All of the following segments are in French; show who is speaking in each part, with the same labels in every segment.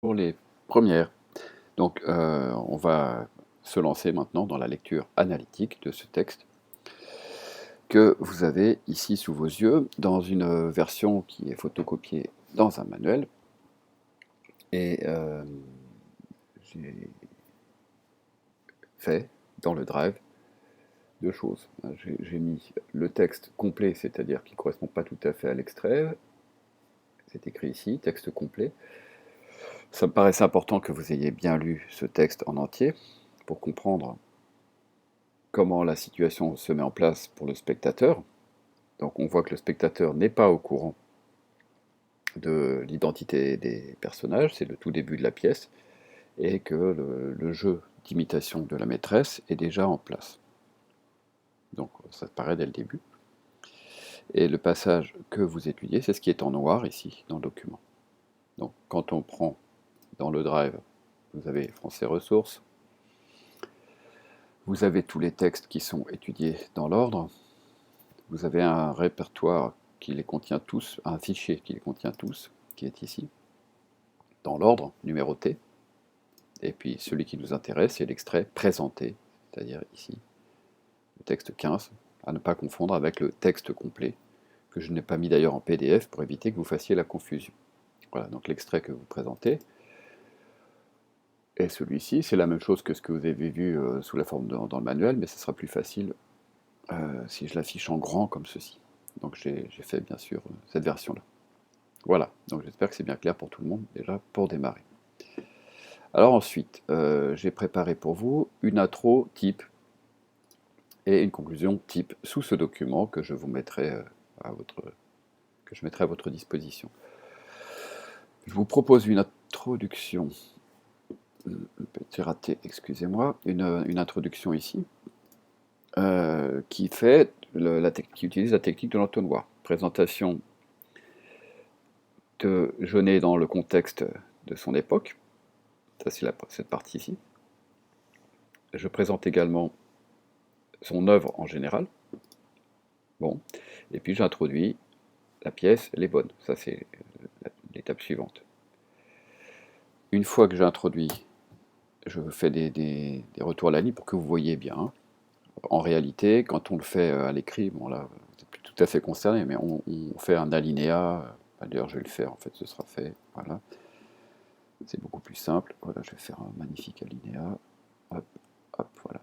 Speaker 1: pour les premières. Donc, on va se lancer maintenant dans la lecture analytique de ce texte que vous avez ici sous vos yeux, dans une version qui est photocopiée dans un manuel. Et j'ai fait dans le Drive deux choses. J'ai mis le texte complet, c'est-à-dire qui ne correspond pas tout à fait à l'extrait. C'est écrit ici, texte complet. Ça me paraissait important que vous ayez bien lu ce texte en entier pour comprendre comment la situation se met en place pour le spectateur. Donc on voit que le spectateur n'est pas au courant de l'identité des personnages, c'est le tout début de la pièce, et que le jeu d'imitation de la maîtresse est déjà en place. Donc ça paraît dès le début. Et le passage que vous étudiez, c'est ce qui est en noir ici, dans le document. Donc quand on prend dans le Drive, vous avez Français Ressources, vous avez tous les textes qui sont étudiés dans l'ordre, vous avez un répertoire qui les contient tous, un fichier qui les contient tous, qui est ici, dans l'ordre, numéroté, et puis celui qui nous intéresse, c'est l'extrait présenté, c'est-à-dire ici, le texte 15, à ne pas confondre avec le texte complet, que je n'ai pas mis d'ailleurs en PDF pour éviter que vous fassiez la confusion. Voilà, donc l'extrait que vous présentez, et celui-ci, c'est la même chose que ce que vous avez vu sous la forme dans le manuel, mais ce sera plus facile si je l'affiche en grand comme ceci. Donc j'ai fait bien sûr cette version-là. Voilà, donc j'espère que c'est bien clair pour tout le monde, déjà pour démarrer. Alors ensuite, j'ai préparé pour vous une intro type et une conclusion type sous ce document que je vous mettrai à votre disposition. Je vous propose une introduction, petit raté, excusez-moi, une introduction ici, qui utilise la technique de l'entonnoir. Présentation de Jeunet dans le contexte de son époque, ça c'est cette partie ici. Je présente également son œuvre en général. Bon, et puis j'introduis la pièce, les bonnes. Ça c'est l'étape suivante. Une fois que j'ai introduit, je fais des retours à la ligne pour que vous voyez bien. En réalité, quand on le fait à l'écrit, bon là, vous n'êtes plus tout à fait concerné, mais on fait un alinéa. D'ailleurs, je vais le faire, en fait, ce sera fait. Voilà. C'est beaucoup plus simple. Voilà, je vais faire un magnifique alinéa. Hop, hop, voilà.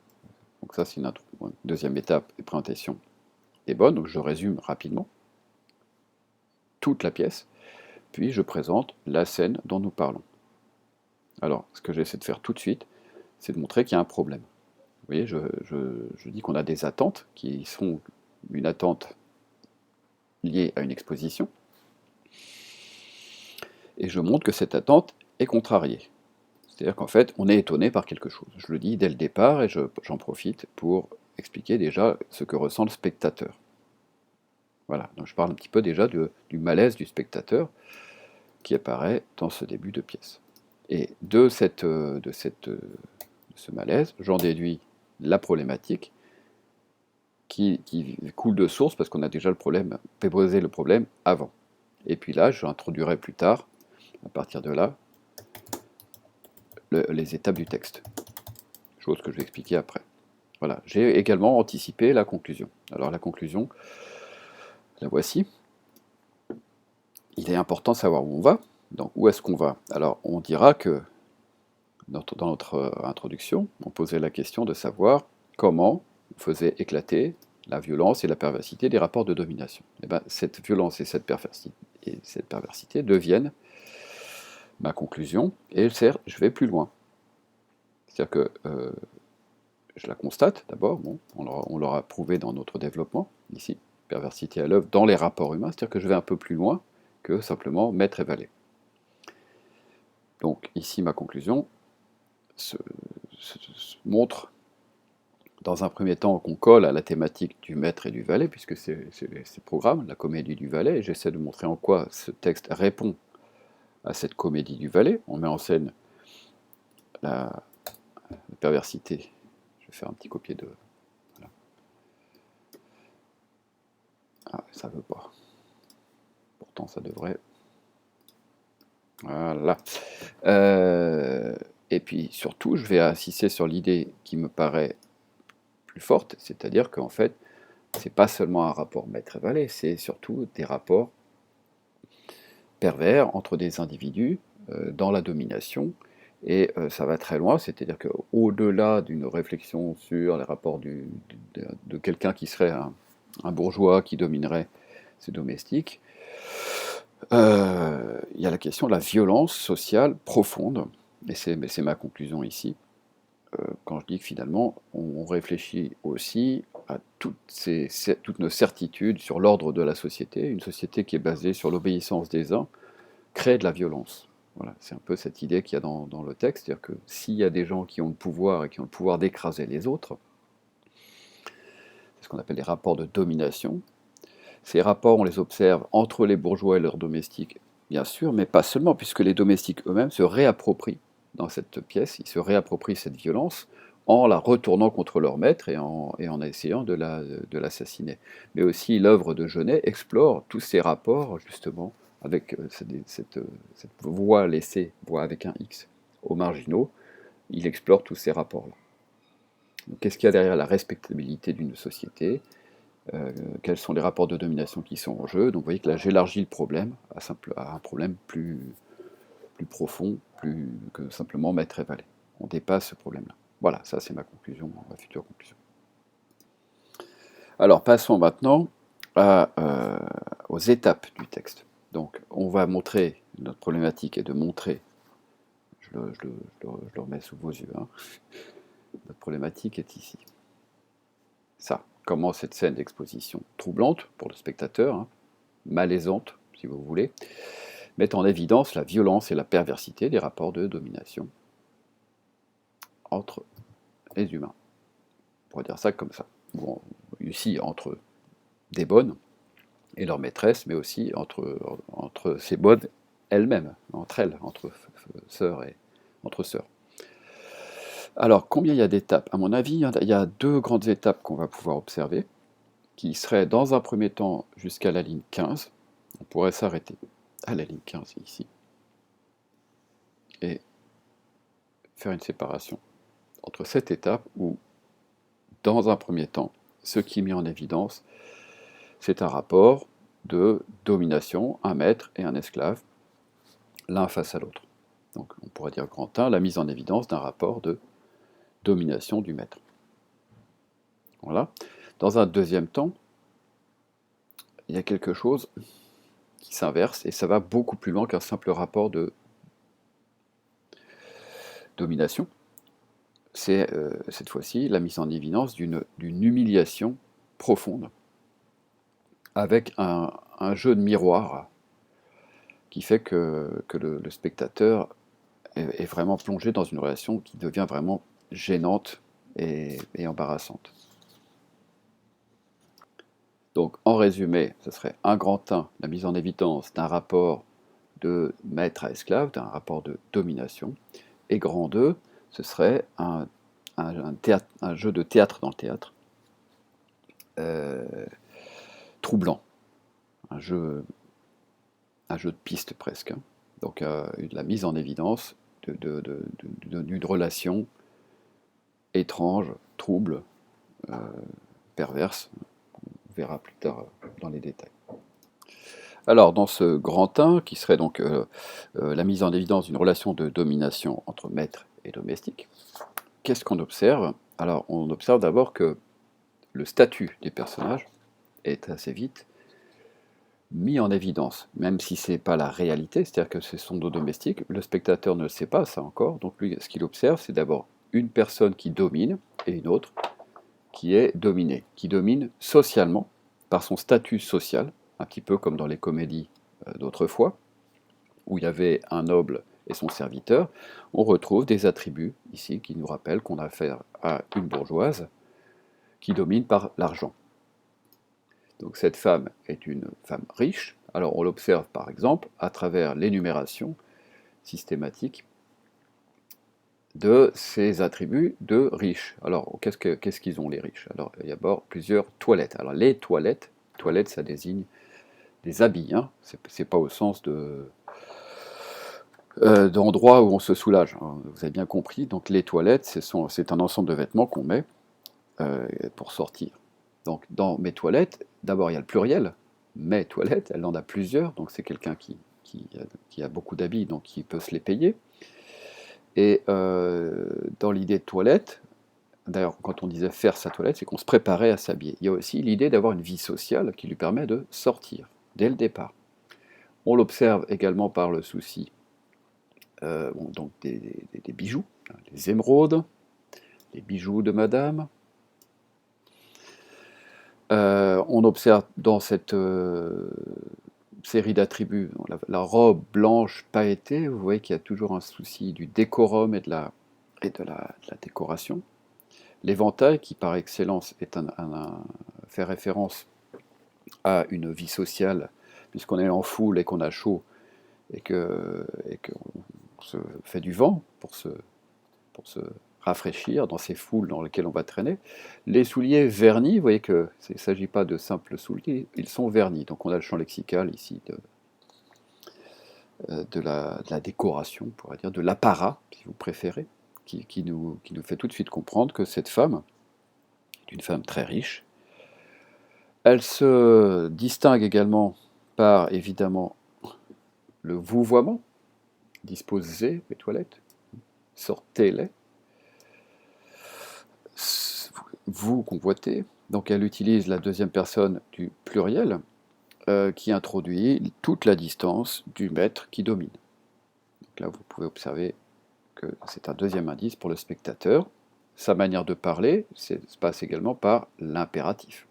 Speaker 1: Donc ça, c'est une deuxième étape de présentation est bonne. Donc je résume rapidement toute la pièce, puis je présente la scène dont nous parlons. Alors, ce que j'essaie de faire tout de suite, c'est de montrer qu'il y a un problème. Vous voyez, je dis qu'on a des attentes qui sont une attente liée à une exposition, et je montre que cette attente est contrariée. C'est-à-dire qu'en fait, on est étonné par quelque chose. Je le dis dès le départ, et j'en profite pour expliquer déjà ce que ressent le spectateur. Voilà, donc je parle un petit peu déjà du malaise du spectateur qui apparaît dans ce début de pièce. Et de ce malaise, j'en déduis la problématique qui coule de source parce qu'on a déjà le problème, posé le problème avant. Et puis là, j'introduirai plus tard, à partir de là, les étapes du texte. Chose que je vais expliquer après. Voilà, j'ai également anticipé la conclusion. Alors la conclusion, la voici. Il est important de savoir où on va. Donc où est-ce qu'on va? Alors on dira que dans notre introduction, on posait la question de savoir comment on faisait éclater la violence et la perversité des rapports de domination. Et bien, cette violence et cette perversité deviennent ma conclusion, et je vais plus loin. C'est-à-dire que je la constate d'abord, bon, on l'aura prouvé dans notre développement, ici, perversité à l'œuvre dans les rapports humains, c'est-à-dire que je vais un peu plus loin que simplement maître et valet. Donc ici, ma conclusion se montre dans un premier temps qu'on colle à la thématique du maître et du valet, puisque c'est le programme, la comédie du valet, et j'essaie de montrer en quoi ce texte répond à cette comédie du valet. On met en scène la perversité. Je vais faire un petit copier de... Voilà. Ah, ça veut pas. Pourtant, ça devrait... Voilà. Euh, et puis surtout, je vais insister sur l'idée qui me paraît plus forte, c'est-à-dire qu'en fait, c'est pas seulement un rapport maître et valet, c'est surtout des rapports pervers entre des individus dans la domination, et ça va très loin, c'est-à-dire qu'au-delà d'une réflexion sur les rapports de quelqu'un qui serait un bourgeois qui dominerait ses domestiques, il y a la question de la violence sociale profonde, et c'est ma conclusion ici, quand je dis que finalement, on réfléchit aussi à toutes nos certitudes sur l'ordre de la société. Une société qui est basée sur l'obéissance des uns crée de la violence. Voilà, c'est un peu cette idée qu'il y a dans le texte, c'est-à-dire que s'il y a des gens qui ont le pouvoir et qui ont le pouvoir d'écraser les autres, c'est ce qu'on appelle les rapports de domination. Ces rapports, on les observe entre les bourgeois et leurs domestiques, bien sûr, mais pas seulement, puisque les domestiques eux-mêmes se réapproprient dans cette pièce, ils se réapproprient cette violence en la retournant contre leur maître et en essayant de l'assassiner. Mais aussi l'œuvre de Genet explore tous ces rapports, justement, avec cette voie laissée, voie avec un X, aux marginaux, il explore tous ces rapports-là. Qu'est-ce qu'il y a derrière la respectabilité d'une société? Quels sont les rapports de domination qui sont en jeu? Donc vous voyez que là j'élargis le problème à un problème plus profond, plus que simplement maître et valet. On dépasse ce problème-là. Voilà, ça c'est ma conclusion, ma future conclusion. Alors passons maintenant aux étapes du texte. Donc on va montrer, notre problématique est de montrer, je le remets sous vos yeux, hein. Notre problématique est ici. Ça, comment cette scène d'exposition troublante pour le spectateur, hein, malaisante si vous voulez, met en évidence la violence et la perversité des rapports de domination entre les humains. On pourrait dire ça comme ça. Bon, ici, entre des bonnes et leur maîtresse, mais aussi entre ces bonnes elles-mêmes, entre elles, entre sœurs et entre sœurs. Alors, combien il y a d'étapes? À mon avis, il y a deux grandes étapes qu'on va pouvoir observer, qui seraient dans un premier temps jusqu'à la ligne 15. On pourrait s'arrêter à la ligne 15 ici, et faire une séparation entre cette étape où, dans un premier temps, ce qui est mis en évidence, c'est un rapport de domination, un maître et un esclave, l'un face à l'autre. Donc on pourrait dire grand 1, la mise en évidence d'un rapport de domination du maître. Voilà. Dans un deuxième temps, il y a quelque chose qui s'inverse, et ça va beaucoup plus loin qu'un simple rapport de domination. C'est cette fois-ci la mise en évidence d'une humiliation profonde, avec un jeu de miroir qui fait que le spectateur est vraiment plongé dans une relation qui devient vraiment gênante et embarrassante. Donc en résumé, ce serait un grand 1, la mise en évidence d'un rapport de maître à esclave, d'un rapport de domination, et grand 2, ce serait un jeu de théâtre dans le théâtre, troublant, un jeu de piste presque, hein. Donc la mise en évidence d'une relation étrange, trouble, perverse. On verra plus tard dans les détails. Alors, dans ce grand 1, qui serait donc la mise en évidence d'une relation de domination entre maître et domestique, qu'est-ce qu'on observe? Alors, on observe d'abord que le statut des personnages est assez vite mis en évidence, même si ce n'est pas la réalité, c'est-à-dire que ce sont nos domestiques, le spectateur ne le sait pas, ça encore, donc lui, ce qu'il observe, c'est d'abord une personne qui domine et une autre qui est dominée, qui domine socialement, par son statut social, un petit peu comme dans les comédies d'autrefois, où il y avait un noble et son serviteur, on retrouve des attributs ici qui nous rappellent qu'on a affaire à une bourgeoise qui domine par l'argent. Donc cette femme est une femme riche. Alors on l'observe par exemple à travers l'énumération systématique de ces attributs de riches. Alors qu'est-ce qu'ils ont les riches? Alors il y a d'abord plusieurs toilettes. Alors les toilettes ça désigne des habits, hein. C'est pas au sens d'endroits où on se soulage, hein. Vous avez bien compris, donc les toilettes, c'est un ensemble de vêtements qu'on met pour sortir. Donc dans mes toilettes, d'abord il y a le pluriel, mes toilettes, elle en a plusieurs, donc c'est quelqu'un qui a beaucoup d'habits, donc qui peut se les payer. Et dans l'idée de toilette, d'ailleurs quand on disait faire sa toilette, c'est qu'on se préparait à s'habiller. Il y a aussi l'idée d'avoir une vie sociale qui lui permet de sortir dès le départ. On l'observe également par le souci donc des bijoux, hein, les émeraudes, les bijoux de madame. On observe dans cette série d'attributs la robe blanche pailletée, vous voyez qu'il y a toujours un souci du décorum et de la décoration. L'éventail, qui par excellence fait référence à une vie sociale, puisqu'on est en foule et qu'on a chaud et qu'on se fait du vent pour se rafraîchir dans ces foules dans lesquelles on va traîner. Les souliers vernis, vous voyez qu'il ne s'agit pas de simples souliers, ils sont vernis. Donc on a le champ lexical ici de la décoration, on pourrait dire, de l'apparat, si vous préférez, qui nous fait tout de suite comprendre que cette femme est une femme très riche. Elle se distingue également par, évidemment, le vouvoiement, disposez les toilettes, sortez-les, vous convoitez. Donc elle utilise la deuxième personne du pluriel qui introduit toute la distance du maître qui domine. Donc là, vous pouvez observer que c'est un deuxième indice pour le spectateur. Sa manière de parler se passe également par l'impératif.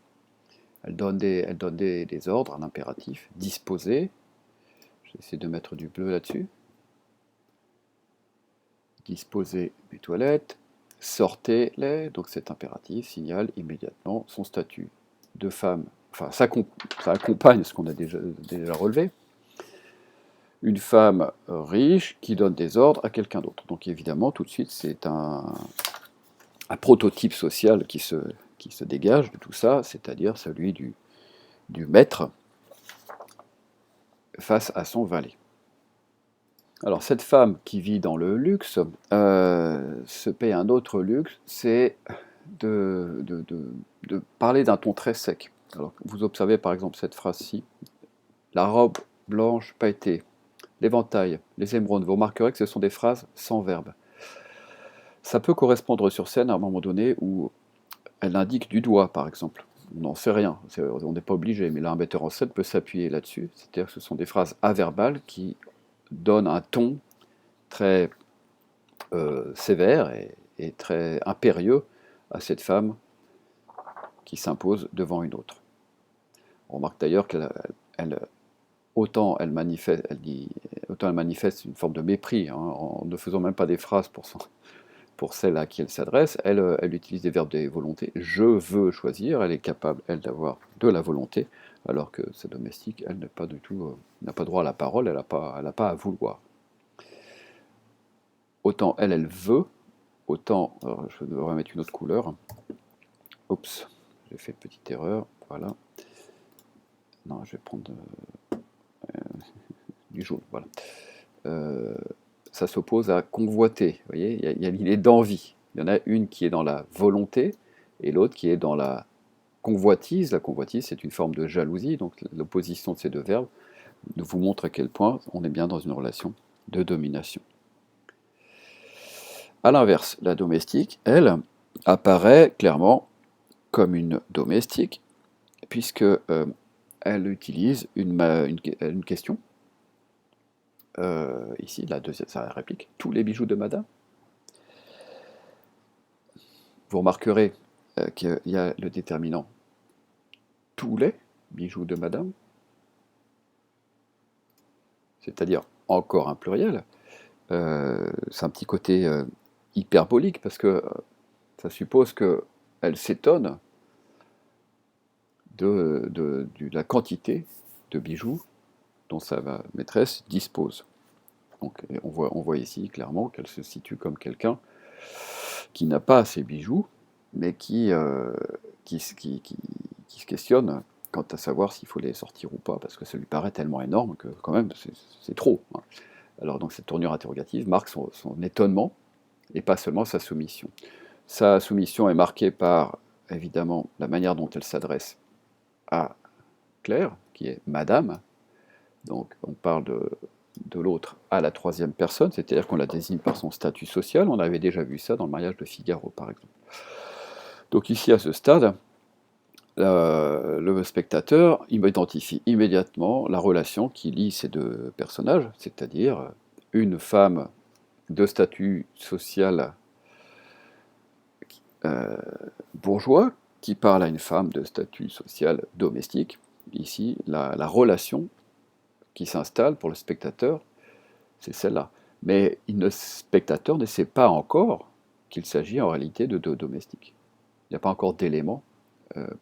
Speaker 1: Elle donne des ordres, un impératif, disposer. Je vais essayer de mettre du bleu là-dessus. Disposer les toilettes, sortez-les, donc cet impératif signale immédiatement son statut de femme, enfin ça accompagne ce qu'on a déjà relevé, une femme riche qui donne des ordres à quelqu'un d'autre. Donc évidemment, tout de suite, c'est un prototype social qui se dégage de tout ça, c'est-à-dire celui du maître face à son valet. Alors cette femme qui vit dans le luxe se paye un autre luxe, c'est de parler d'un ton très sec. Alors, vous observez par exemple cette phrase-ci, la robe blanche pailletée, l'éventail, les émeraudes, vous remarquerez que ce sont des phrases sans verbe. Ça peut correspondre sur scène à un moment donné où elle indique du doigt par exemple. On n'en sait rien, on n'est pas obligé, mais là un metteur en scène peut s'appuyer là-dessus, c'est-à-dire que ce sont des phrases averbales qui donnent un ton très sévère et très impérieux à cette femme qui s'impose devant une autre. On remarque d'ailleurs autant elle manifeste une forme de mépris, hein, en ne faisant même pas des phrases pour celle à qui elle s'adresse, elle utilise des verbes des volontés. Je veux choisir, elle est capable, elle, d'avoir de la volonté, alors que sa domestique, elle n'a pas du tout, n'a pas droit à la parole, elle n'a pas à vouloir. Autant elle veut, autant, je devrais mettre une autre couleur. Oups, j'ai fait une petite erreur, voilà. Non, je vais prendre du jaune, voilà. Ça s'oppose à convoiter, vous voyez, il y a l'idée d'envie. Il y en a une qui est dans la volonté et l'autre qui est dans la convoitise. La convoitise, c'est une forme de jalousie, donc l'opposition de ces deux verbes vous montre à quel point on est bien dans une relation de domination. A l'inverse, la domestique, elle, apparaît clairement comme une domestique, puisque elle utilise une question. Ici, sa réplique, tous les bijoux de madame. Vous remarquerez qu'il y a le déterminant tous les bijoux de madame, c'est-à-dire encore un pluriel. C'est un petit côté hyperbolique parce que ça suppose qu'elle s'étonne de la quantité de bijoux dont sa maîtresse dispose. Donc on voit ici clairement qu'elle se situe comme quelqu'un qui n'a pas ces bijoux, mais qui se questionne quant à savoir s'il faut les sortir ou pas, parce que ça lui paraît tellement énorme que quand même c'est trop. Hein. Alors donc cette tournure interrogative marque son étonnement et pas seulement sa soumission. Sa soumission est marquée par, évidemment, la manière dont elle s'adresse à Claire, qui est Madame. Donc on parle de l'autre à la troisième personne, c'est-à-dire qu'on la désigne par son statut social. On avait déjà vu ça dans le mariage de Figaro, par exemple. Donc ici, à ce stade, le spectateur identifie immédiatement la relation qui lie ces deux personnages, c'est-à-dire une femme de statut social bourgeois qui parle à une femme de statut social domestique. Ici, la relation qui s'installe pour le spectateur, c'est celle-là. Mais le spectateur ne sait pas encore qu'il s'agit en réalité de deux domestiques. Il n'y a pas encore d'éléments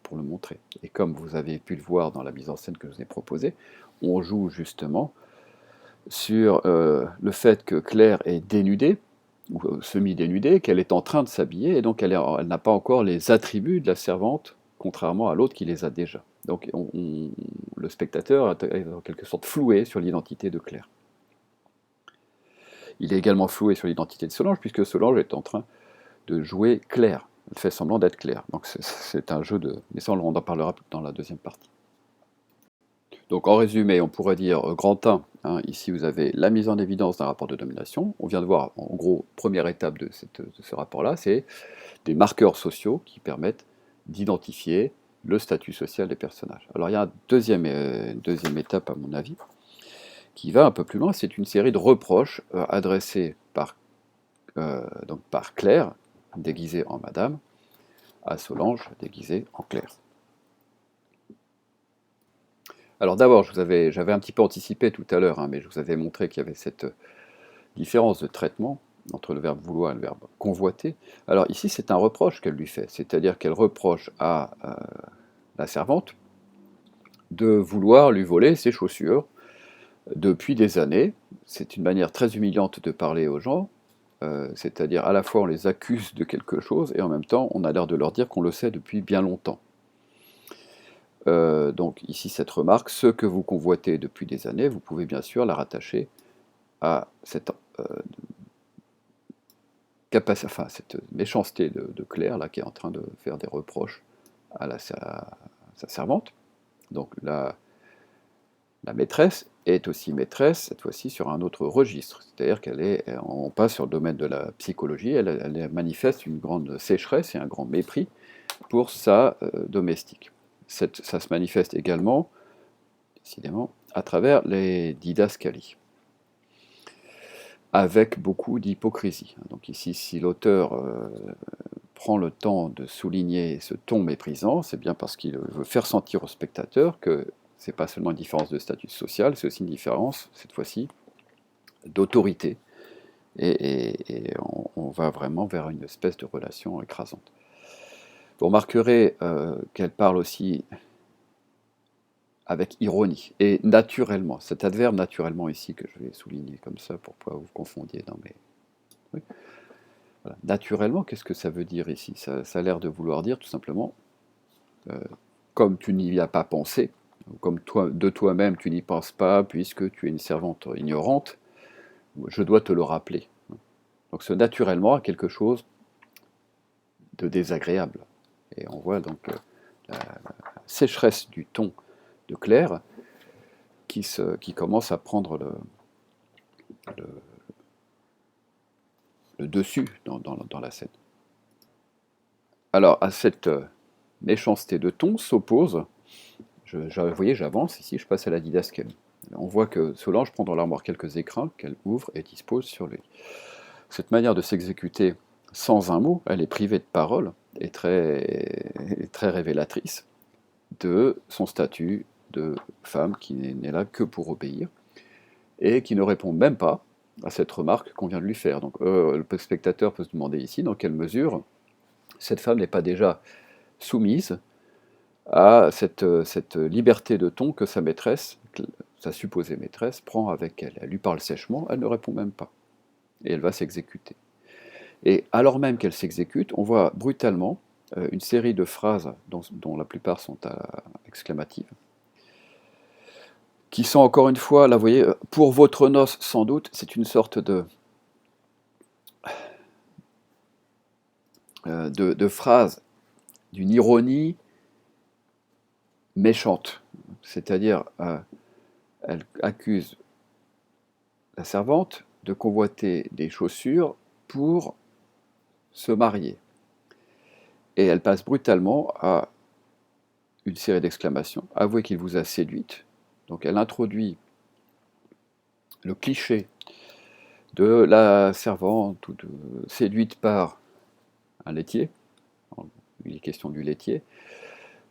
Speaker 1: pour le montrer. Et comme vous avez pu le voir dans la mise en scène que je vous ai proposée, on joue justement sur le fait que Claire est dénudée, ou semi-dénudée, qu'elle est en train de s'habiller, et donc elle n'a pas encore les attributs de la servante, contrairement à l'autre qui les a déjà. Donc le spectateur est en quelque sorte floué sur l'identité de Claire. Il est également floué sur l'identité de Solange, puisque Solange est en train de jouer Claire. Elle fait semblant d'être Claire. Donc c'est un jeu de... Mais ça, on en parlera dans la deuxième partie. Donc en résumé, on pourrait dire grand 1, hein, ici vous avez la mise en évidence d'un rapport de domination. On vient de voir, en gros, première étape de ce rapport-là, c'est des marqueurs sociaux qui permettent d'identifier le statut social des personnages. Alors il y a une deuxième étape, à mon avis, qui va un peu plus loin, c'est une série de reproches adressés donc par Claire, déguisée en Madame, à Solange, déguisée en Claire. Alors d'abord, j'avais un petit peu anticipé tout à l'heure, hein, mais je vous avais montré qu'il y avait cette différence de traitement entre le verbe vouloir et le verbe convoiter. Alors ici, c'est un reproche qu'elle lui fait, c'est-à-dire qu'elle reproche à la servante de vouloir lui voler ses chaussures depuis des années. C'est une manière très humiliante de parler aux gens, c'est-à-dire à la fois on les accuse de quelque chose et en même temps on a l'air de leur dire qu'on le sait depuis bien longtemps. Donc ici cette remarque, ce que vous convoitez depuis des années, vous pouvez bien sûr la rattacher à cette cette méchanceté de Claire là, qui est en train de faire des reproches à sa servante. Donc la maîtresse est aussi maîtresse, cette fois-ci sur un autre registre, c'est-à-dire on passe sur le domaine de la psychologie, elle manifeste une grande sécheresse et un grand mépris pour sa domestique. Ça se manifeste également, décidément, à travers les didascalies, avec beaucoup d'hypocrisie. Donc ici, si l'auteur prend le temps de souligner ce ton méprisant, c'est bien parce qu'il veut faire sentir au spectateur que c'est pas seulement une différence de statut social, c'est aussi une différence, cette fois-ci, d'autorité. Et on va vraiment vers une espèce de relation écrasante. Vous remarquerez qu'elle parle aussi avec ironie et naturellement. Cet adverbe naturellement ici que je vais souligner comme ça pour pas vous confondiez dans mes... Oui. Voilà. Naturellement, qu'est-ce que ça veut dire ici? Ça a l'air de vouloir dire tout simplement, comme tu n'y as pas pensé, comme de toi-même tu n'y penses pas, puisque tu es une servante ignorante, je dois te le rappeler. Donc ce naturellement a quelque chose de désagréable. Et on voit donc la sécheresse du ton de Claire qui commence à prendre le dessus dans la scène. Alors à cette méchanceté de ton s'oppose, vous voyez, j'avance ici, je passe à la didascalie. On voit que Solange prend dans l'armoire quelques écrins qu'elle ouvre et dispose sur lui. Cette manière de s'exécuter sans un mot, elle est privée de parole, est très révélatrice de son statut de femme qui n'est là que pour obéir, et qui ne répond même pas à cette remarque qu'on vient de lui faire. Donc le spectateur peut se demander ici dans quelle mesure cette femme n'est pas déjà soumise à cette liberté de ton que sa maîtresse, sa supposée maîtresse, prend avec elle. Elle lui parle sèchement, elle ne répond même pas. Et elle va s'exécuter. Et alors même qu'elle s'exécute, on voit brutalement une série de phrases dont la plupart sont exclamatives, qui sont encore une fois, là vous voyez, pour votre noce sans doute, c'est une sorte de phrase, d'une ironie méchante. C'est-à-dire, elle accuse la servante de convoiter des chaussures pour se marier. Et elle passe brutalement à une série d'exclamations. Avouez qu'il vous a séduite. Donc elle introduit le cliché de la servante ou séduite par un laitier, il est question du laitier,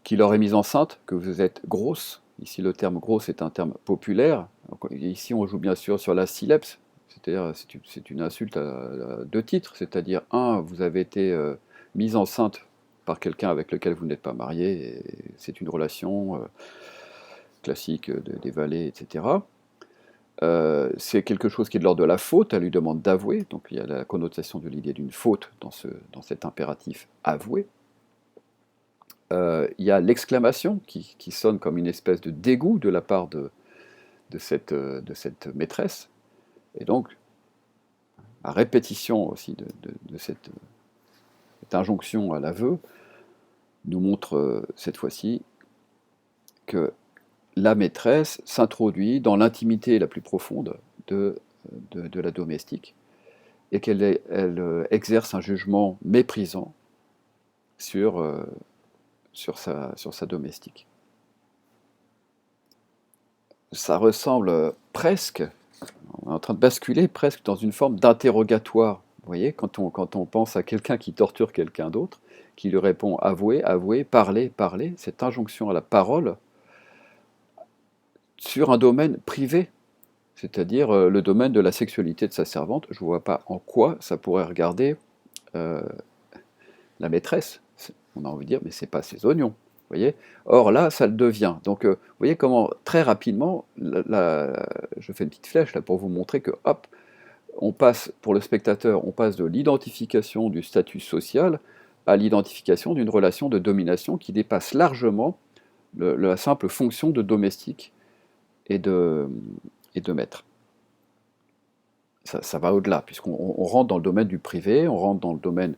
Speaker 1: qui l'aurait mise enceinte, que vous êtes grosse. Ici le terme grosse est un terme populaire. Donc, ici on joue bien sûr sur la sileps, c'est-à-dire c'est une insulte à deux titres, c'est-à-dire un, vous avez été mise enceinte par quelqu'un avec lequel vous n'êtes pas marié, et c'est une relation classique des valets, etc. C'est quelque chose qui est de l'ordre de la faute, elle lui demande d'avouer, donc il y a la connotation de l'idée d'une faute dans cet impératif avouer. Il y a l'exclamation qui sonne comme une espèce de dégoût de la part de cette maîtresse, et donc la répétition aussi de cette injonction à l'aveu nous montre cette fois-ci que la maîtresse s'introduit dans l'intimité la plus profonde de la domestique, et qu'elle exerce un jugement méprisant sur sa domestique. Ça ressemble presque, on est en train de basculer presque dans une forme d'interrogatoire. Vous voyez, quand on pense à quelqu'un qui torture quelqu'un d'autre, qui lui répond avouez, avouez, parlez, parlez, cette injonction à la parole sur un domaine privé, c'est-à-dire le domaine de la sexualité de sa servante. Je ne vois pas en quoi ça pourrait regarder la maîtresse. On a envie de dire, mais c'est pas ses oignons. Vous voyez. Or là, ça le devient. Donc, vous voyez comment très rapidement, je fais une petite flèche là pour vous montrer que, hop, on passe pour le spectateur, on passe de l'identification du statut social à l'identification d'une relation de domination qui dépasse largement la simple fonction de domestique et de maître. Ça va au-delà, puisqu'on rentre dans le domaine du privé, on rentre dans le domaine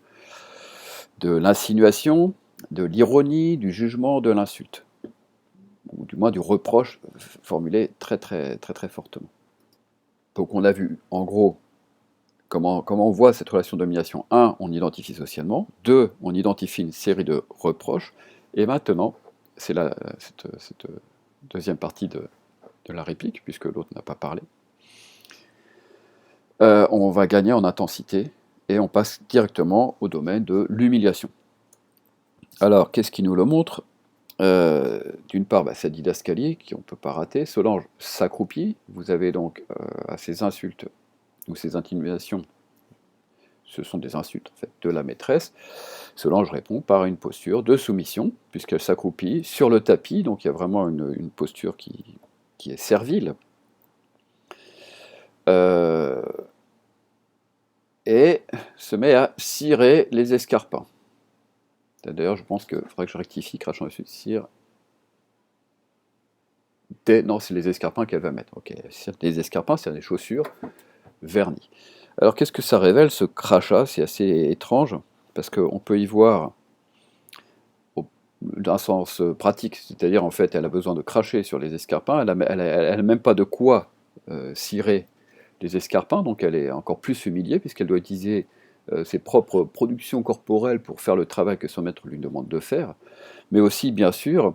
Speaker 1: de l'insinuation, de l'ironie, du jugement, de l'insulte, ou du moins du reproche formulé très très très très fortement. Donc on a vu en gros comment on voit cette relation de domination. 1, on identifie socialement. 2, on identifie une série de reproches. Et maintenant, c'est cette deuxième partie de la réplique, puisque l'autre n'a pas parlé. On va gagner en intensité et on passe directement au domaine de l'humiliation. Alors, qu'est-ce qui nous le montre? D'une part, cette didascalie qu'on ne peut pas rater. Solange s'accroupit. Vous avez donc à ces insultes ou ces intimidations, ce sont des insultes en fait de la maîtresse. Solange répond par une posture de soumission, puisqu'elle s'accroupit sur le tapis, donc il y a vraiment une posture qui est servile. Et se met à cirer les escarpins. D'ailleurs, je pense qu'il faudrait que je rectifie, crachant dessus, cire. Non, c'est les escarpins qu'elle va mettre. Ok, les escarpins, c'est des chaussures vernies. Alors, qu'est-ce que ça révèle, ce crachat? C'est assez étrange, parce qu'on peut y voir d'un sens pratique, c'est-à-dire, en fait, elle a besoin de cracher sur les escarpins, elle n'a même pas de quoi cirer les escarpins, donc elle est encore plus humiliée, puisqu'elle doit utiliser ses propres productions corporelles pour faire le travail que son maître lui demande de faire, mais aussi, bien sûr,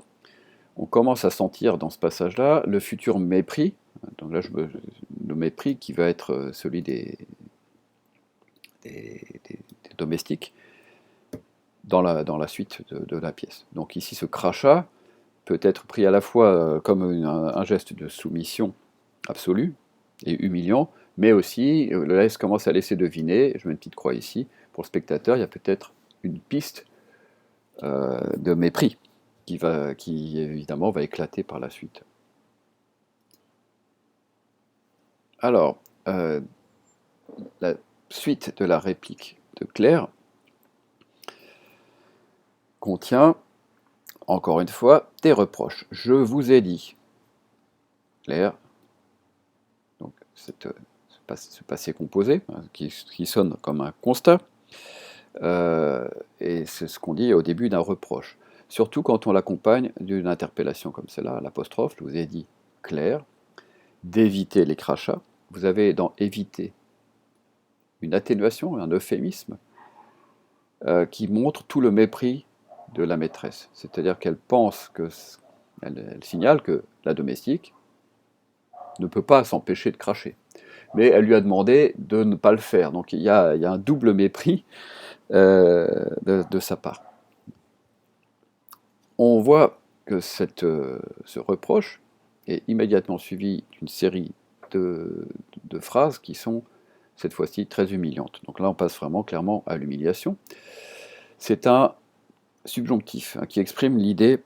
Speaker 1: on commence à sentir dans ce passage-là le futur mépris, donc là, le mépris qui va être celui des domestiques dans la suite de la pièce. Donc ici, ce crachat peut être pris à la fois comme un geste de soumission absolue et humiliant, mais aussi, là, je commence à laisser deviner, je mets une petite croix ici, pour le spectateur, il y a peut-être une piste de mépris qui évidemment va éclater par la suite. Alors, la suite de la réplique de Claire contient, encore une fois, des reproches. Je vous ai dit, Claire, donc ce passé composé, hein, qui sonne comme un constat, et c'est ce qu'on dit au début d'un reproche. Surtout quand on l'accompagne d'une interpellation comme celle-là, l'apostrophe, je vous ai dit Claire, d'éviter les crachats. Vous avez dans éviter une atténuation, un euphémisme, qui montre tout le mépris de la maîtresse. C'est-à-dire qu'elle pense que, elle signale que la domestique ne peut pas s'empêcher de cracher. Mais elle lui a demandé de ne pas le faire. Donc il y a un double mépris de sa part. On voit que ce reproche est immédiatement suivi d'une série de phrases qui sont cette fois-ci très humiliantes. Donc là on passe vraiment clairement à l'humiliation. C'est un subjonctif qui exprime l'idée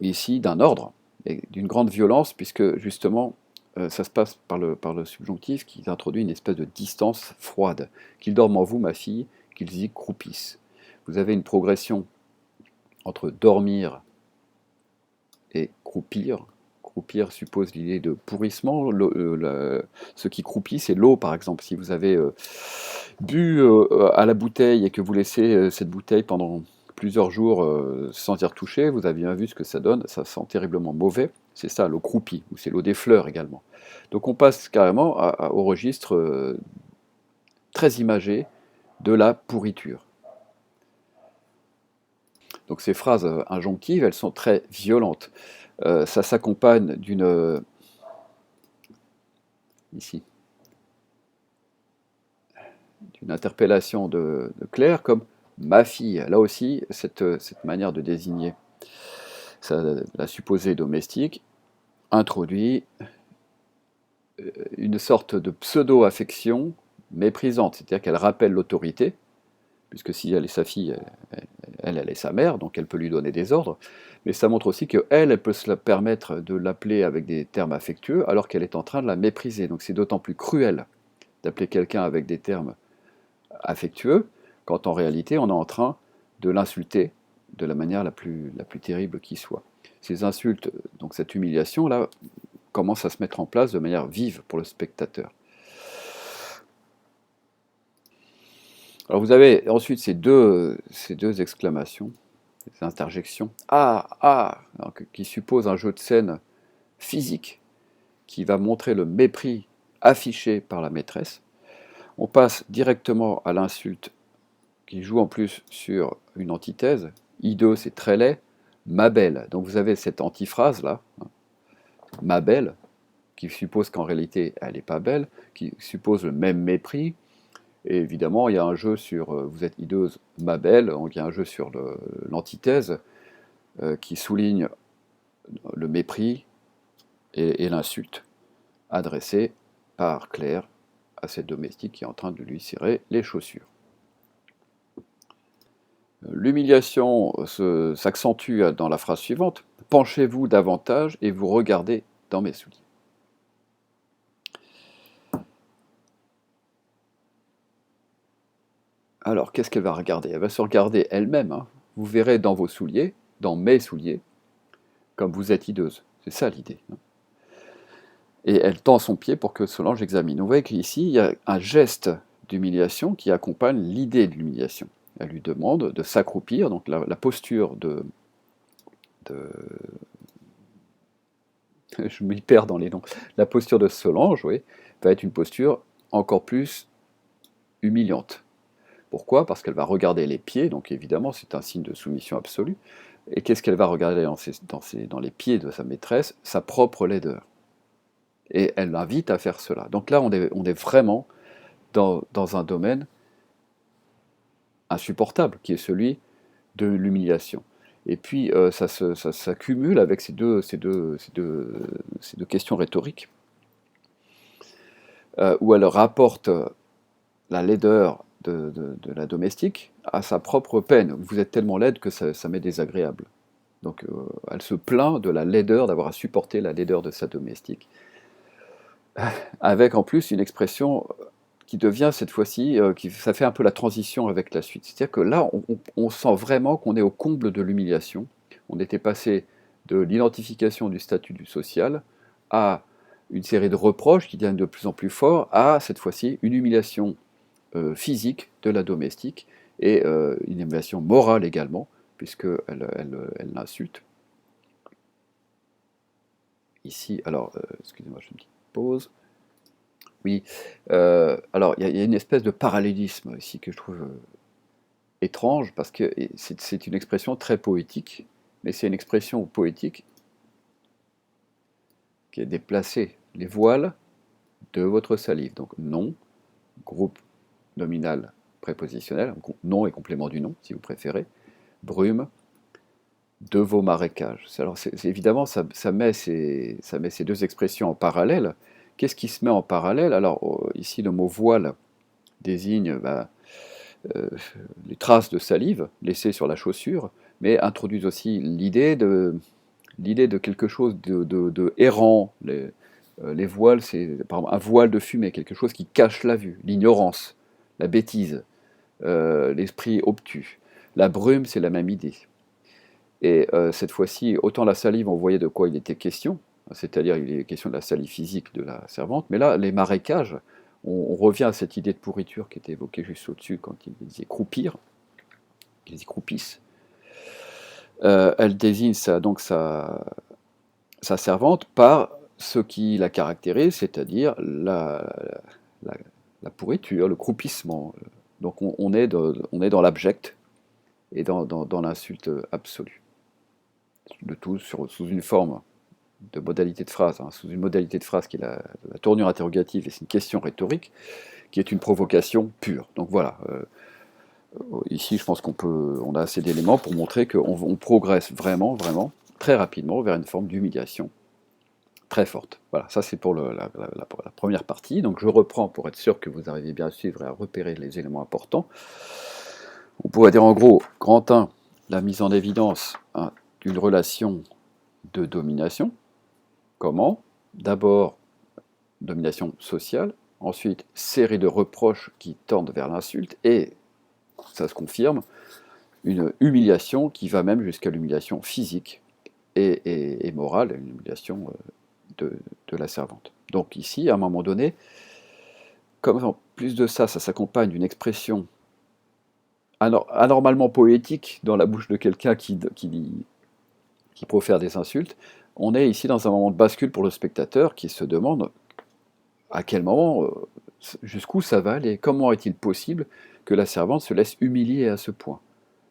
Speaker 1: ici d'un ordre et d'une grande violence, puisque justement ça se passe par le subjonctif qui introduit une espèce de distance froide. Qu'ils dorment en vous, ma fille, qu'ils y croupissent. Vous avez une progression entre dormir et croupir. Croupir suppose l'idée de pourrissement. Ce qui croupit, c'est l'eau, par exemple. Si vous avez bu à la bouteille et que vous laissez cette bouteille pendant plusieurs jours sans y retoucher, vous avez bien vu ce que ça donne, ça sent terriblement mauvais. C'est ça, l'eau croupie, ou c'est l'eau des fleurs également. Donc on passe carrément au registre très imagé de la pourriture. Donc ces phrases injonctives, elles sont très violentes. Ça s'accompagne d'une ici d'une interpellation de Claire comme ma fille. Là aussi, cette manière de désigner la supposée domestique introduit une sorte de pseudo-affection méprisante, c'est-à-dire qu'elle rappelle l'autorité, puisque si elle est sa fille, elle est sa mère, donc elle peut lui donner des ordres, mais ça montre aussi qu'elle, elle peut se permettre de l'appeler avec des termes affectueux, alors qu'elle est en train de la mépriser. Donc c'est d'autant plus cruel d'appeler quelqu'un avec des termes affectueux, quand en réalité on est en train de l'insulter de la manière la plus terrible qui soit. Ces insultes, donc cette humiliation-là, commence à se mettre en place de manière vive pour le spectateur. Alors vous avez ensuite ces deux exclamations, ces interjections, donc, qui supposent un jeu de scène physique qui va montrer le mépris affiché par la maîtresse. On passe directement à l'insulte qui joue en plus sur une antithèse. Hideux, c'est très laid. Ma belle. Donc vous avez cette antiphrase là, ma belle, qui suppose qu'en réalité elle n'est pas belle, qui suppose le même mépris. Et évidemment, il y a un jeu sur vous êtes hideuse, ma belle, donc il y a un jeu sur l'antithèse qui souligne le mépris et l'insulte adressée par Claire à cette domestique qui est en train de lui cirer les chaussures. L'humiliation s'accentue dans la phrase suivante. Penchez-vous davantage et vous regardez dans mes souliers. Alors, qu'est-ce qu'elle va regarder? Elle va se regarder elle-même. Vous verrez dans vos souliers, dans mes souliers, comme vous êtes hideuse. C'est ça l'idée. Et elle tend son pied pour que Solange examine. Vous voyez qu'ici, il y a un geste d'humiliation qui accompagne l'idée de l'humiliation. Elle lui demande de s'accroupir, donc la posture je m'y perds dans les noms. La posture de Solange, oui, va être une posture encore plus humiliante. Pourquoi? Parce qu'elle va regarder les pieds, donc évidemment c'est un signe de soumission absolue. Et qu'est-ce qu'elle va regarder dans les pieds de sa maîtresse? Sa propre laideur. Et elle l'invite à faire cela. Donc là, on est vraiment dans un domaine insupportable, qui est celui de l'humiliation. Et puis ça s'accumule avec ces deux questions rhétoriques, où elle rapporte la laideur de la domestique à sa propre peine. Vous êtes tellement laide que ça m'est désagréable. Donc elle se plaint de la laideur, d'avoir à supporter la laideur de sa domestique. Avec en plus une expression qui devient cette fois-ci, ça fait un peu la transition avec la suite. C'est-à-dire que là, on sent vraiment qu'on est au comble de l'humiliation. On était passé de l'identification du statut du social à une série de reproches qui deviennent de plus en plus forts, à cette fois-ci une humiliation physique de la domestique et une humiliation morale également, puisqu'elle l'insulte. Ici, alors, excusez-moi, je fais une petite pause. Oui, alors il y a une espèce de parallélisme ici que je trouve étrange, parce que c'est une expression très poétique, mais c'est une expression poétique qui est déplacée. Les voiles de votre salive, donc nom, groupe nominal prépositionnel, nom et complément du nom, si vous préférez, brume, de vos marécages. Alors évidemment, ça met ces deux expressions en parallèle. Qu'est-ce qui se met en parallèle? Alors ici, le mot voile désigne les traces de salive laissées sur la chaussure, mais introduisent aussi l'idée de quelque chose de errant. Les voiles, c'est par exemple un voile de fumée, quelque chose qui cache la vue, l'ignorance, la bêtise, l'esprit obtus. La brume, c'est la même idée. Et cette fois-ci, autant la salive, on voyait de quoi il était question, c'est-à-dire il est question de la salive physique de la servante, mais là, les marécages, on revient à cette idée de pourriture qui était évoquée juste au-dessus quand il disait croupir, qu'ils y croupissent. Elle désigne donc sa servante par ce qui la caractérise, c'est-à-dire la pourriture, le croupissement. Donc on est dans l'abject et dans l'insulte absolue. Le tout sous une forme de modalité de phrase, sous une modalité de phrase qui est la tournure interrogative, et c'est une question rhétorique, qui est une provocation pure. Donc voilà, ici je pense on a assez d'éléments pour montrer qu'on progresse vraiment, très rapidement vers une forme d'humiliation très forte. Voilà, ça c'est pour la première partie. Donc je reprends pour être sûr que vous arrivez bien à suivre et à repérer les éléments importants. On pourrait dire en gros, grand 1, la mise en évidence d'une relation de domination. Comment? D'abord, domination sociale, ensuite, série de reproches qui tendent vers l'insulte, et, ça se confirme, une humiliation qui va même jusqu'à l'humiliation physique et morale, une humiliation de la servante. Donc ici, à un moment donné, comme en plus de ça s'accompagne d'une expression anormalement poétique dans la bouche de quelqu'un qui profère des insultes, on est ici dans un moment de bascule pour le spectateur qui se demande à quel moment, jusqu'où ça va aller, comment est-il possible que la servante se laisse humilier à ce point.